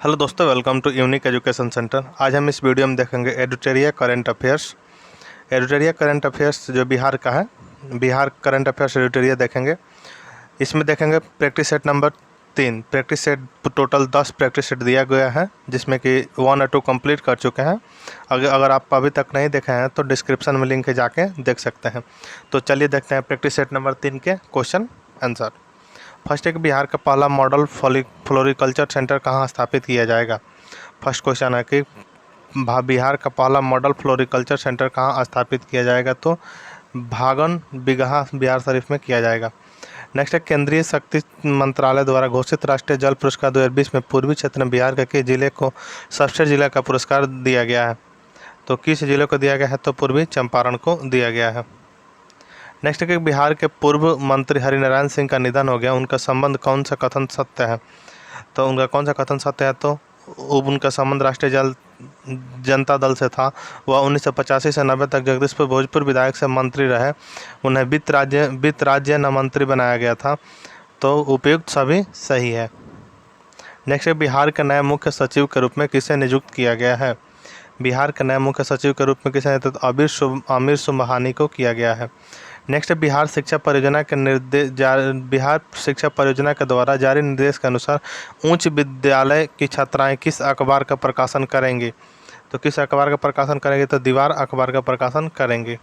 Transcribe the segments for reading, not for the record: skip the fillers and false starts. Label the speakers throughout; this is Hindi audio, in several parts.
Speaker 1: हेलो दोस्तों, welcome to unique education centre. आज हम इस वीडियो में देखेंगे एडुटेरिया करंट अफेयर्स। एडुटेरिया करंट अफेयर्स जो बिहार का है, बिहार करंट अफेयर्स एडुटेरिया देखेंगे। इसमें देखेंगे practice set number 3। Practice set total 10 practice set दिया गया है, जिसमें कि 1 और 2 कंप्लीट कर चुके हैं। अगर आप अभी तक नहीं देखे हैं तो डिस्क्रिप्शन में लिंक है, जाके देख सकते हैं। तो चलिए देखते हैं प्रैक्टिस सेट नंबर 3 के क्वेश्चन आंसर। फर्स्ट है कि बिहार का पहला मॉडल फ्लोरिकल्चर सेंटर कहाँ स्थापित किया जाएगा। फर्स्ट क्वेश्चन है कि बिहार का पहला मॉडल फ्लोरिकल्चर सेंटर कहाँ स्थापित किया जाएगा, तो भागन बिगहा बिहार शरीफ में किया जाएगा। नेक्स्ट है केंद्रीय शक्ति मंत्रालय द्वारा घोषित राष्ट्रीय जल पुरस्कार 2020 में पूर्वी क्षेत्र में बिहार के किस जिले को सबसे जिला का पुरस्कार दिया गया है, तो किस जिले को दिया गया है, तो पूर्वी चंपारण को दिया गया है। नेक्स्ट है कि बिहार के पूर्व मंत्री हरिनारायण सिंह का निधन हो गया, उनका संबंध कौन सा कथन सत्य है, तो उनका कौन सा कथन सत्य है, तो उनका संबंध राष्ट्रीय जनता दल से था। वह 1985 से 90 तक जगदीशपुर भोजपुर विधायक से मंत्री रहे। उन्हें वित्त राज्य न मंत्री बनाया गया था, तो उपयुक्त सभी सही है। नेक्स्ट है बिहार के नए मुख्य सचिव के रूप में किसे नियुक्त किया गया है। बिहार के नए मुख्य सचिव के रूप में किसे, तो आमिर सुबहानी को किया गया है। नेक्स्ट, बिहार शिक्षा परियोजना के द्वारा जारी निर्देश के अनुसार उच्च विद्यालय की छात्राएं किस अखबार का प्रकाशन करेंगी, तो किस अखबार का प्रकाशन करेंगे, तो दीवार अखबार का प्रकाशन करेंगे।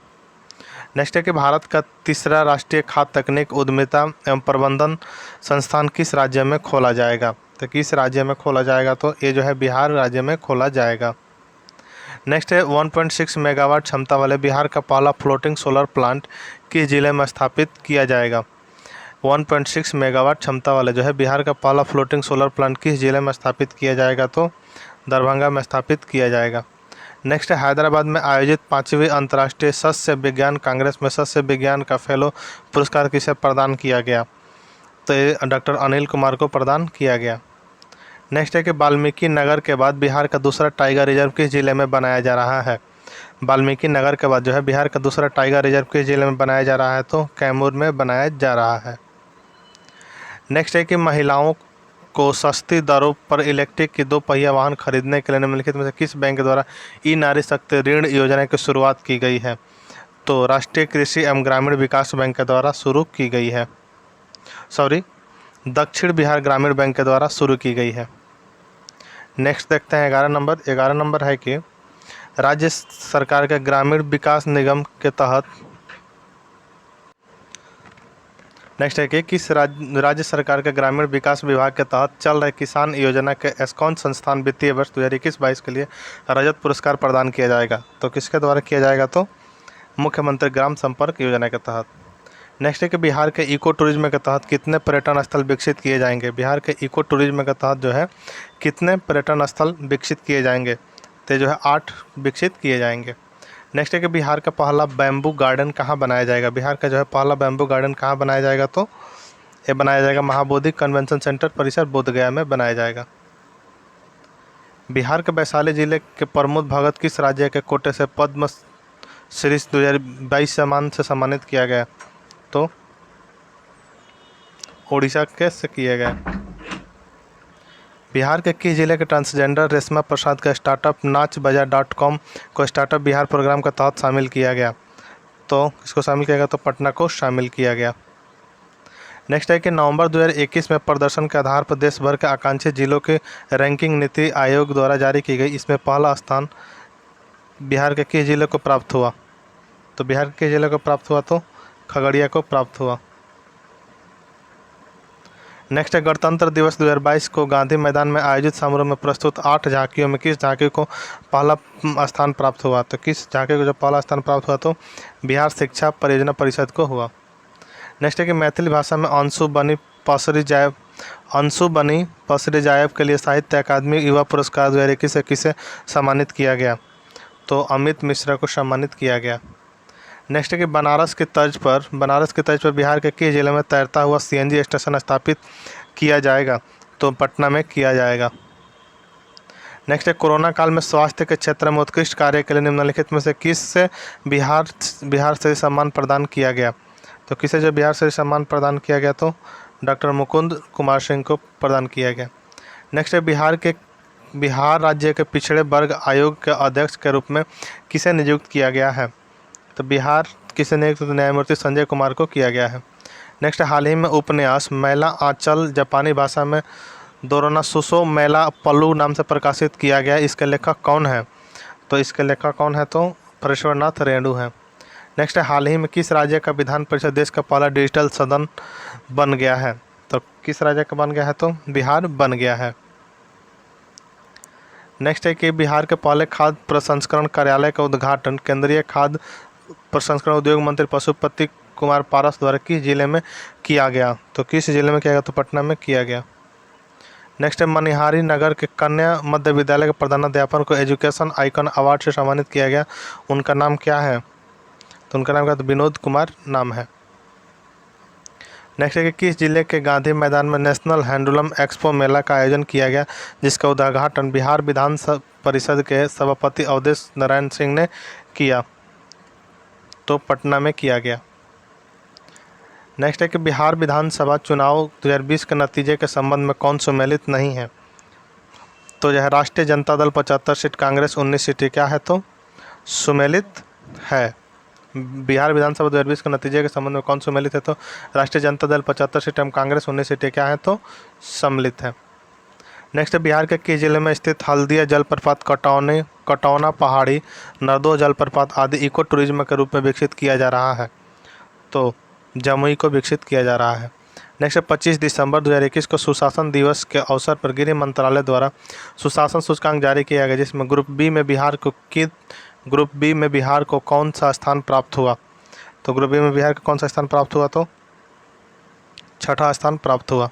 Speaker 1: नेक्स्ट है कि भारत का तीसरा राष्ट्रीय खाद्य तकनीक उद्यमिता एवं प्रबंधन संस्थान किस राज्य में खोला जाएगा, तो किस राज्य में खोला जाएगा, तो ये जो है बिहार राज्य में खोला जाएगा। नेक्स्ट है 1.6 मेगावाट क्षमता वाले बिहार का पहला फ्लोटिंग सोलर प्लांट किस जिले में स्थापित किया जाएगा। 1.6 मेगावाट क्षमता वाले जो है बिहार का पहला फ्लोटिंग सोलर प्लांट किस जिले में स्थापित किया जाएगा, तो दरभंगा में स्थापित किया जाएगा। नेक्स्ट है हैदराबाद में आयोजित 5वीं अंतर्राष्ट्रीय सस्य विज्ञान कांग्रेस में सस्य विज्ञान का फेलो पुरस्कार किसे प्रदान किया गया, तो डॉक्टर अनिल कुमार को प्रदान किया गया। नेक्स्ट है कि वाल्मीकि नगर के बाद बिहार का दूसरा टाइगर रिजर्व किस जिले में बनाया जा रहा है। वाल्मीकि नगर के बाद जो है बिहार का दूसरा टाइगर रिजर्व किस जिले में बनाया जा रहा है, तो कैमूर में बनाया जा रहा है। नेक्स्ट है कि महिलाओं को सस्ती दरों पर इलेक्ट्रिक की 2 पहिया वाहन खरीदने के लिए निम्नलिखित में से किस बैंक द्वारा ई नारी शक्ति ऋण योजना की शुरुआत की गई है, तो राष्ट्रीय कृषि एवं ग्रामीण विकास बैंक के द्वारा शुरू की गई है। दक्षिण बिहार ग्रामीण बैंक के द्वारा शुरू की गई है। नेक्स्ट देखते हैं 11 नंबर है कि राज्य सरकार के ग्रामीण विकास निगम के तहत नेक्स्ट है कि किस राज्य सरकार के ग्रामीण विकास विभाग के तहत चल रहे किसान योजना के एस्कॉन संस्थान वित्तीय वर्ष 2021-22 के लिए रजत पुरस्कार प्रदान किया जाएगा, तो किसके द्वारा किया जाएगा, तो मुख्यमंत्री ग्राम संपर्क योजना के तहत। नेक्स्ट है कि बिहार के इको टूरिज्म के तहत कितने पर्यटन स्थल विकसित किए जाएंगे। बिहार के इको टूरिज्म के तहत जो है कितने पर्यटन स्थल विकसित किए जाएंगे, तो जो है 8 विकसित किए जाएंगे। नेक्स्ट है कि बिहार का पहला बैम्बू गार्डन कहाँ बनाया जाएगा। बिहार का जो है पहला बैम्बू गार्डन कहाँ बनाया जाएगा, तो ये बनाया जाएगा महाबोधि कन्वेंशन सेंटर परिसर बोधगया में बनाया जाएगा। बिहार के वैशाली जिले के प्रमोद भगत किस राज्य के कोटे से पद्म श्री 2022 सम्मान से सम्मानित किया गया, तो उड़ीसा के से किया गया। बिहार के किस जिले के ट्रांसजेंडर रेशमा प्रसाद का स्टार्टअप नाचबाजार.com को स्टार्टअप बिहार प्रोग्राम के तहत शामिल किया गया, तो इसको शामिल किया गया, तो पटना को शामिल किया गया। नेक्स्ट है कि नवंबर 2021 में प्रदर्शन के आधार पर देश भर के आकांक्षी जिलों की रैंकिंग नीति आयोग द्वारा जारी की गई। इसमें पहला स्थान बिहार के किस जिले को प्राप्त हुआ, तो बिहार के किस जिले को प्राप्त हुआ, तो खगड़िया को प्राप्त हुआ। नेक्स्ट है गणतंत्र दिवस 2022 को गांधी मैदान में आयोजित समारोह में प्रस्तुत 8 झांकियों में किस झांकी को पहला स्थान प्राप्त हुआ, तो किस झांकी को जब पहला स्थान प्राप्त हुआ, तो बिहार शिक्षा परियोजना परिषद को हुआ। नेक्स्ट है कि मैथिली भाषा में अंशु बनी पसरी जायब के लिए साहित्य अकादमी युवा पुरस्कार 2021 से किसे सम्मानित किया गया, तो अमित मिश्रा को सम्मानित किया गया। नेक्स्ट है कि बनारस की तर्ज पर बिहार के किस जिले में तैरता हुआ CNG स्टेशन स्थापित किया जाएगा, तो पटना में किया जाएगा। नेक्स्ट है कोरोना काल में स्वास्थ्य के क्षेत्र में उत्कृष्ट कार्य के लिए निम्नलिखित में से किससे बिहार से सम्मान प्रदान किया गया, तो किसे जो बिहार से सम्मान प्रदान किया गया, तो डॉक्टर मुकुंद कुमार सिंह को प्रदान किया गया। नेक्स्ट है बिहार के बिहार राज्य के पिछड़े वर्ग आयोग के अध्यक्ष के रूप में किसे नियुक्त किया गया है? तो बिहार किसे नियुक्त? न्यायमूर्ति संजय कुमार को किया गया है। नेक्स्ट, हाल ही में उपन्यास मैला आंचल जापानी भाषा में दोरोनासुसो मैला पल्लू नाम से प्रकाशित किया गया। इसके लेखक कौन है? तो इसके लेखक कौन है? तो परेश्वरनाथ रेणु है। नेक्स्ट, हाल ही में किस राज्य का विधान परिषद देश का पहला डिजिटल सदन बन गया है? तो किस राज्य का बन गया है? तो बिहार बन गया है। नेक्स्ट है कि बिहार के पहले खाद्य प्रसंस्करण कार्यालय का उद्घाटन केंद्रीय खाद्य प्रसंस्करण उद्योग मंत्री पशुपति कुमार पारस द्वारा किस जिले में किया गया? तो किस जिले में किया गया? तो पटना में किया गया। नेक्स्ट है, मनिहारी नगर के कन्या मध्य विद्यालय के प्रधानाध्यापक को एजुकेशन आइकन अवार्ड से सम्मानित किया गया। उनका नाम क्या है? तो उनका नाम क्या है? तो विनोद कुमार नाम है। नेक्स्ट है कि किस जिले के गांधी मैदान में नेशनल हैंडलूम एक्सपो मेला का आयोजन किया गया, जिसका उद्घाटन बिहार विधान परिषद के सभापति अवधेश नारायण सिंह ने किया? तो पटना में किया गया। नेक्स्ट है कि बिहार विधानसभा चुनाव 2020 के नतीजे के संबंध में कौन सुमेलित नहीं है? तो यह राष्ट्रीय जनता दल 75 सीट, कांग्रेस 19 सीटें क्या है? तो सुमेलित है। बिहार विधानसभा 2020 के नतीजे के संबंध में कौन सुमेलित है? तो राष्ट्रीय जनता दल 75 सीटें एवं कांग्रेस 19 सीटें क्या है? तो सम्मिलित है। नेक्स्ट, बिहार के किस जिले में स्थित हल्दिया जलप्रपात, कटौना पहाड़ी, नरदो जलप्रपात आदि इको टूरिज्म के रूप में विकसित किया जा रहा है? तो जमुई को विकसित किया जा रहा है। नेक्स्ट, 25 दिसंबर 2021 को सुशासन दिवस के अवसर पर गृह मंत्रालय द्वारा सुशासन सूचकांक जारी किया गया, जिसमें ग्रुप बी में बिहार को कौन सा स्थान प्राप्त हुआ? तो ग्रुप बी में बिहार को कौन सा स्थान प्राप्त हुआ? तो 6ठा स्थान प्राप्त हुआ।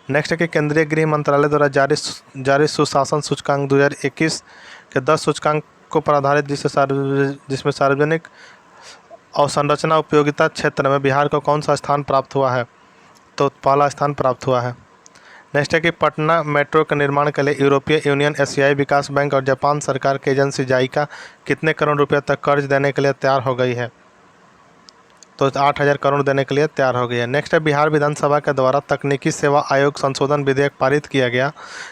Speaker 1: नेक्स्ट है कि केंद्रीय गृह मंत्रालय द्वारा जारी सुशासन सूचकांक 2021 के 10 सूचकांकों पर आधारित जिसमें सार्वजनिक अवसंरचना उपयोगिता क्षेत्र में बिहार को कौन सा स्थान प्राप्त हुआ है? तो पहला स्थान प्राप्त हुआ है। नेक्स्ट है कि पटना मेट्रो के निर्माण के लिए यूरोपीय यूनियन, एशियाई विकास बैंक और जापान सरकार की एजेंसी जाइका कितने करोड़ रुपये तक कर्ज देने के लिए तैयार हो गई है? तो 8,000 करोड़ देने के लिए तैयार हो गई है। नेक्स्ट है, बिहार विधानसभा के द्वारा तकनीकी सेवा आयोग संशोधन विधेयक पारित किया गया,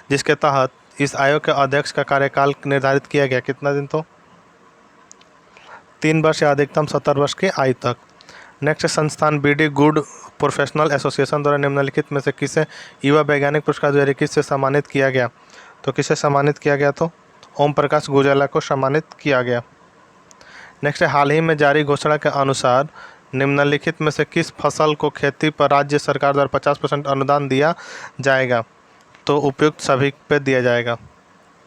Speaker 1: जिसके तहत इस आयोग के अध्यक्ष का कार्यकाल निर्धारित किया गया। कितना दिन? तो 3 वर्ष या अधिकतम 70 वर्ष की आयु तक। नेक्स्ट, संस्थान बीडी गुड प्रोफेशनल एसोसिएशन द्वारा निम्नलिखित में से किसे युवा वैज्ञानिक पुरस्कार 2021 से सम्मानित किया गया? तो किसे सम्मानित किया गया? तो ओम प्रकाश गुर्जर को सम्मानित किया गया। नेक्स्ट, हाल ही में जारी घोषणा के अनुसार निम्नलिखित में से किस फसल को खेती पर राज्य सरकार द्वारा 50% अनुदान दिया जाएगा? तो उपयुक्त सभी पे दिया जाएगा।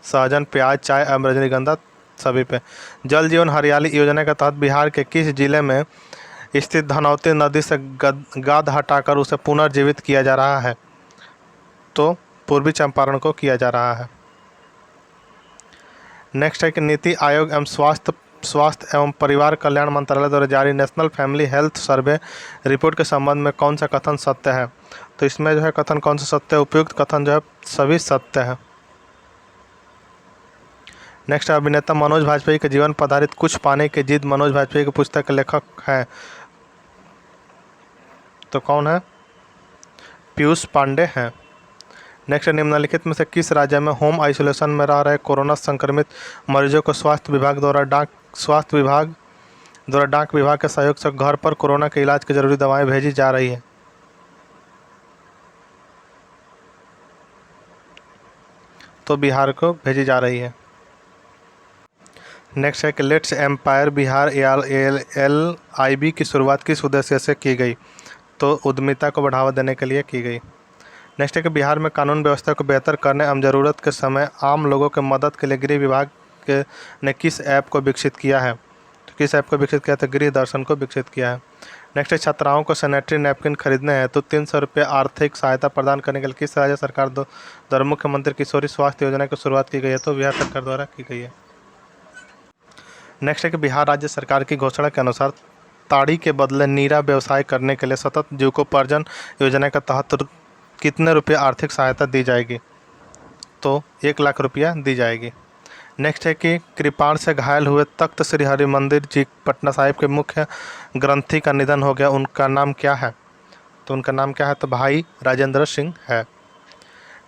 Speaker 1: सहजन, प्याज, चाय एवं रजनीगंधा सभी पे। जल जीवन हरियाली योजना के तहत बिहार के किस जिले में स्थित धनौती नदी से गाद हटाकर उसे पुनर्जीवित किया जा रहा है? तो पूर्वी चंपारण को किया जा रहा है। नेक्स्ट है कि नीति आयोग एवं स्वास्थ्य एवं परिवार कल्याण मंत्रालय द्वारा जारी national family health survey report के संबंध में कौन सा कथन सत्य है? तो इसमें जो है कथन कौन सा सत्य है? उपयुक्त कथन जो है सभी सत्य है। नेक्स्ट, अभिनेता मनोज वाजपेयी के जीवन पर आधारित कुछ पाने की जिद मनोज वाजपेयी की पुस्तक के लेखक हैं? तो कौन है? पीयूष पांडे हैं। नेक्स्ट, निम्नलिखित में से किस राज्य में होम आइसोलेशन में रह रहे कोरोना संक्रमित मरीजों को स्वास्थ्य विभाग द्वारा डाक विभाग के सहयोग से घर पर कोरोना के इलाज की जरूरी दवाएं भेजी जा रही है? तो बिहार को भेजी जा रही है। नेक्स्ट है कि लेट्स एम्पायर बिहार LIB की शुरुआत किस उद्देश्य से की गई? तो उद्यमिता को बढ़ावा देने के लिए की गई। नेक्स्ट है कि बिहार में कानून व्यवस्था को बेहतर करने एवं ज़रूरत के समय आम लोगों के मदद के लिए गृह विभाग ने किस ऐप को विकसित किया है? तो किस ऐप को विकसित किया? तो गृह दर्शन को विकसित किया है। नेक्स्ट है, छात्राओं को सैनिटरी नैपकिन खरीदने हैं तो 300 रुपये आर्थिक सहायता प्रदान करने के लिए किस राज्य सरकार द्वारा मुख्यमंत्री किशोरी स्वास्थ्य योजना की शुरुआत की गई है? तो बिहार सरकार द्वारा की गई है। नेक्स्ट है कि बिहार राज्य सरकार की घोषणा के अनुसार ताड़ी के बदले नीरा व्यवसाय करने के लिए सतत जीविकोपार्जन योजना के तहत कितने रुपये आर्थिक सहायता दी जाएगी? तो 1 लाख रुपया दी जाएगी। नेक्स्ट है कि कृपाण से घायल हुए तख्त श्री हरिमंदिर जी पटना साहिब के मुख्य ग्रंथी का निधन हो गया, उनका नाम क्या है? तो उनका नाम क्या है? तो भाई राजेंद्र सिंह है।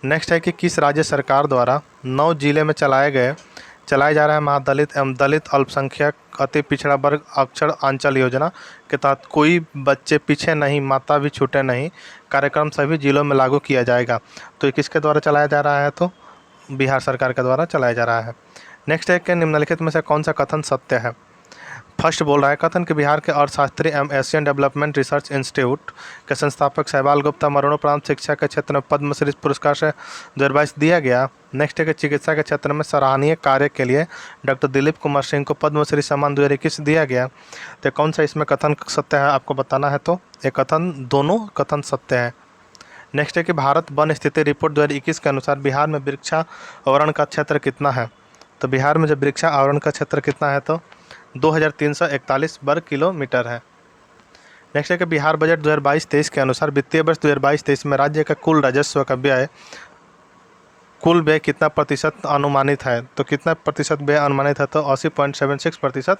Speaker 1: नेक्स्ट है कि किस राज्य सरकार द्वारा 9 जिले में चलाए जा रहा है महादलित एवं दलित अल्पसंख्यक अति पिछड़ा वर्ग अक्षर अंचल योजना के तहत कोई बच्चे पीछे नहीं, माता भी छूटे नहीं कार्यक्रम सभी जिलों में लागू किया जाएगा। तो ये किसके द्वारा चलाया जा रहा है? तो बिहार सरकार के द्वारा चलाया जा रहा है। नेक्स्ट है कि निम्नलिखित में से कौन सा कथन सत्य है? फर्स्ट बोल रहा है कथन कि बिहार के अर्थशास्त्री एवं एशियन डेवलपमेंट रिसर्च इंस्टीट्यूट के संस्थापक सहबाल गुप्ता मरणोपरांत शिक्षा के क्षेत्र में पद्मश्री पुरस्कार से 2022 दिया गया। नेक्स्ट है कि चिकित्सा के क्षेत्र में सराहनीय कार्य के लिए डॉक्टर दिलीप कुमार सिंह को पद्मश्री सम्मान 2021 दिया गया। तो कौन सा इसमें कथन सत्य है आपको बताना है। तो ये कथन दोनों कथन सत्य है। नेक्स्ट है कि भारत वन स्थिति रिपोर्ट 2021 के अनुसार बिहार में वृक्षावरण का क्षेत्र कितना है? तो बिहार में जो वृक्षावरण का क्षेत्र कितना है? तो 2341 वर्ग किलोमीटर है। नेक्स्ट है कि बिहार बजट 2022-23 के अनुसार वित्तीय वर्ष 2022-23 में राज्य का कुल राजस्व का कुल व्यय कितना प्रतिशत अनुमानित है? तो कितना प्रतिशत व्यय अनुमानित है? तो 80.76%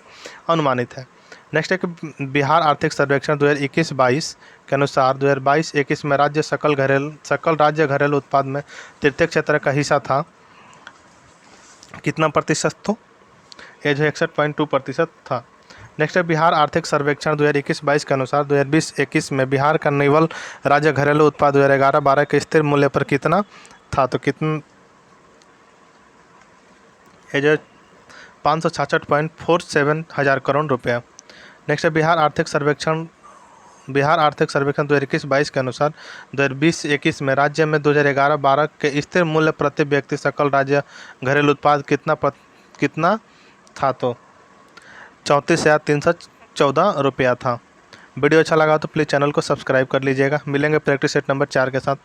Speaker 1: अनुमानित है। नेक्स्ट है कि बिहार आर्थिक सर्वेक्षण 2021-22 के अनुसार 2022-21 में सकल राज्य घरेलू उत्पाद में तृतीय क्षेत्र का हिस्सा था कितना प्रतिशत? तो ये जो 61.2% था। नेक्स्ट है बिहार आर्थिक सर्वेक्षण 2021-22 के अनुसार 2020-21 में बिहार का निवल राज्य घरेलू उत्पाद 2011-12 के स्थिर मूल्य पर कितना था? तो कितना? ये जो 566.47 हज़ार करोड़ रुपया। नेक्स्ट है बिहार आर्थिक सर्वेक्षण 2021-22 के अनुसार 2020-21 में राज्य में 2011-12 के स्थिर मूल्य प्रति व्यक्ति सकल राज्य घरेलू उत्पाद कितना था? तो 34,314 रुपया था। वीडियो अच्छा लगा तो प्लीज़ चैनल को सब्सक्राइब कर लीजिएगा। मिलेंगे प्रैक्टिस सेट नंबर 4 के साथ।